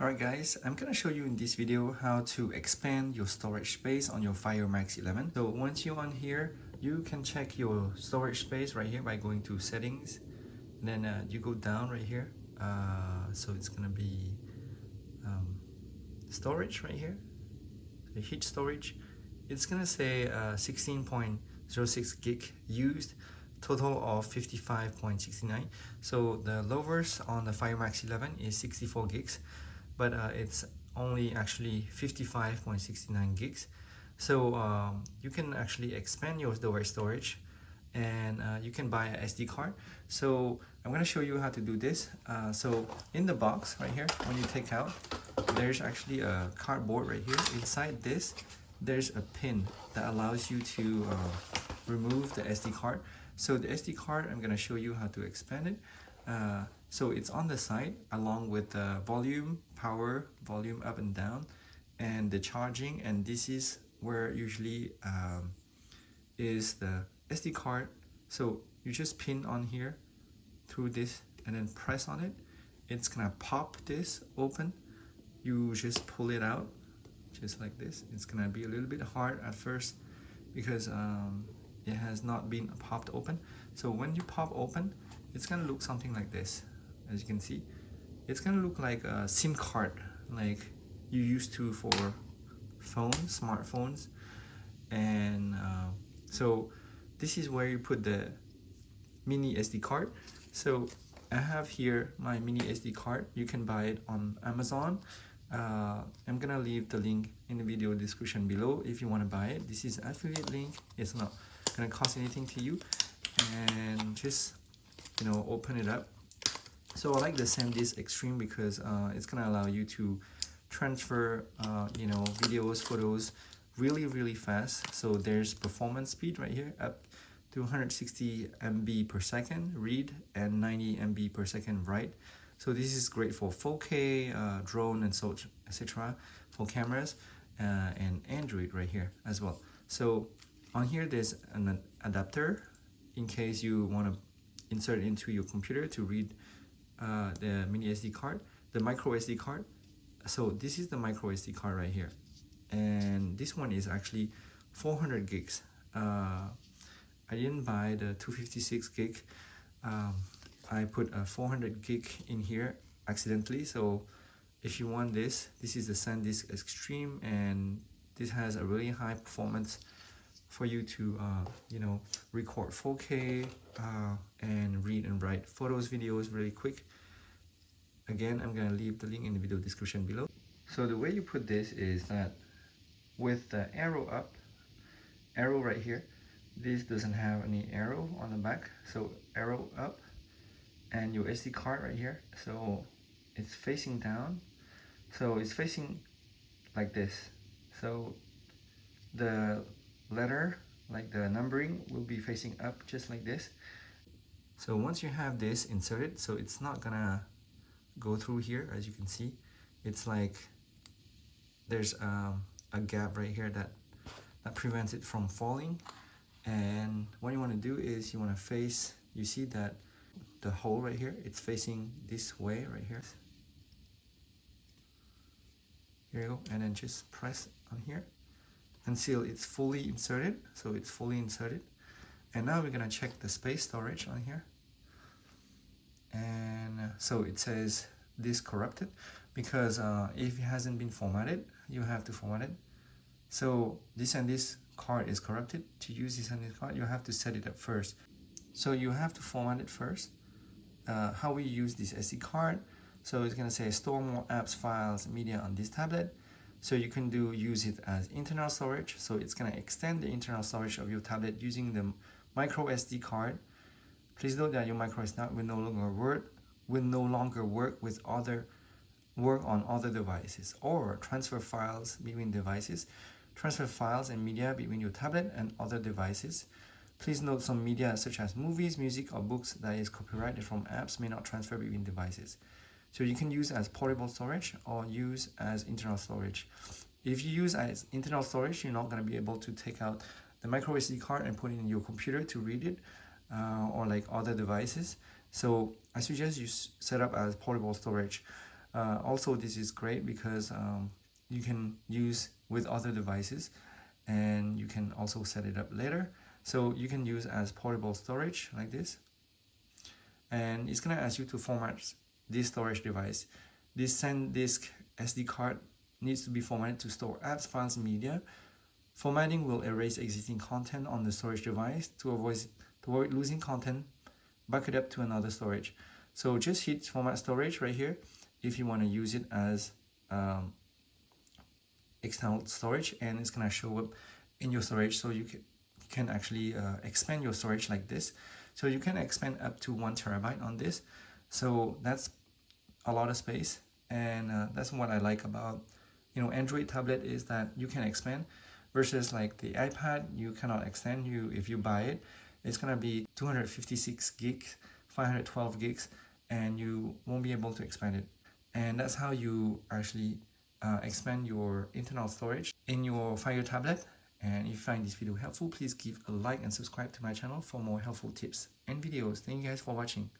Alright guys, I'm gonna show you in this video how to expand your storage space on your Fire Max 11. So once you're on here, you can check your storage space right here by going to settings. And then you go down right here. So it's gonna be storage right here. So hit storage. It's gonna say 16.06 gig used, total of 55.69. So the lowest on the Fire Max 11 is 64 gigs. But it's only actually 55.69 gigs. So you can actually expand your storage and you can buy a SD card. So I'm going to show you how to do this. So in the box right here, when you take out, there's actually a cardboard right here. Inside this, there's a pin that allows you to remove the SD card. So the SD card, I'm going to show you how to expand it. So it's on the side along with the volume, power, volume up and down, and the charging. And this is where usually is the SD card. So you just pin on here through this and then press on it. It's gonna pop this open. You just pull it out just like this. It's gonna be a little bit hard at first because it has not been popped open. So when you pop open, it's gonna look something like this. As you can see, it's gonna look like a SIM card like you used to for phones, smartphones. And so this is where you put the mini SD card. So I have here my mini SD card. You can buy it on Amazon. I'm gonna leave the link in the video description below if you want to buy it. This is affiliate link. It's not gonna cost anything to you, and just open it up. So I like the SanDisk Extreme because it's gonna allow you to transfer videos, photos really fast. So there's performance speed right here up to 160 MB per second read and 90 MB per second write. So this is great for 4K, drone and so etc. for cameras and Android right here as well. So on here there's an adapter in case you want to insert it into your computer to read the mini SD card, the micro SD card. So this is the micro SD card right here, and this one is actually 400 gigs. I didn't buy the 256 gig. I put a 400 gig in here accidentally. So if you want this is the SanDisk Extreme, and this has a really high performance for you to record 4K and read and write photos, videos really quick. Again, I'm gonna leave the link in the video description below. So the way you put this is that with the arrow up, arrow right here, this doesn't have any arrow on the back, so arrow up, and your SD card right here, so it's facing down, so it's facing like this. So the letter, like the numbering, will be facing up just like this. So once you have this inserted, so it's not gonna go through here. As you can see, it's like there's a gap right here that prevents it from falling. And what you want to do is you want to face, you see that the hole right here, it's facing this way right here. Here you go, and then just press on here until it's fully inserted. So it's fully inserted, and now we're gonna check the space storage on here. And so it says this corrupted because if it hasn't been formatted, you have to format it. So this and this card is corrupted. To use this and this card, you have to set it up first. So you have to format it first. How we use this SD card, so it's gonna say store more apps, files, media on this tablet. So you can use it as internal storage. So it's gonna extend the internal storage of your tablet using the micro SD card. Please note that your micro SD will no longer work on other devices, or transfer files between devices, transfer files and media between your tablet and other devices. Please note some media such as movies, music, or books that is copyrighted from apps may not transfer between devices. So you can use as portable storage or use as internal storage. If you use as internal storage, you're not going to be able to take out the micro SD card and put it in your computer to read it or like other devices. So I suggest you set up as portable storage. Also, this is great because you can use with other devices, and you can also set it up later. So you can use as portable storage like this, and it's gonna ask you to format this storage device. This SanDisk SD card needs to be formatted to store apps, files, and media. Formatting will erase existing content on the storage device to avoid losing content. Back it up to another storage. So just hit format storage right here if you want to use it as external storage, and it's gonna show up in your storage. So you can actually expand your storage like this. So you can expand up to 1 terabyte on this. So that's a lot of space, and that's what I like about Android tablet, is that you can expand, versus like the iPad, you cannot extend. If you buy it, it's gonna be 256 gigs, 512 gigs, and you won't be able to expand it. And that's how you actually expand your internal storage in your Fire tablet. And if you find this video helpful, please give a like and subscribe to my channel for more helpful tips and videos. Thank you guys for watching.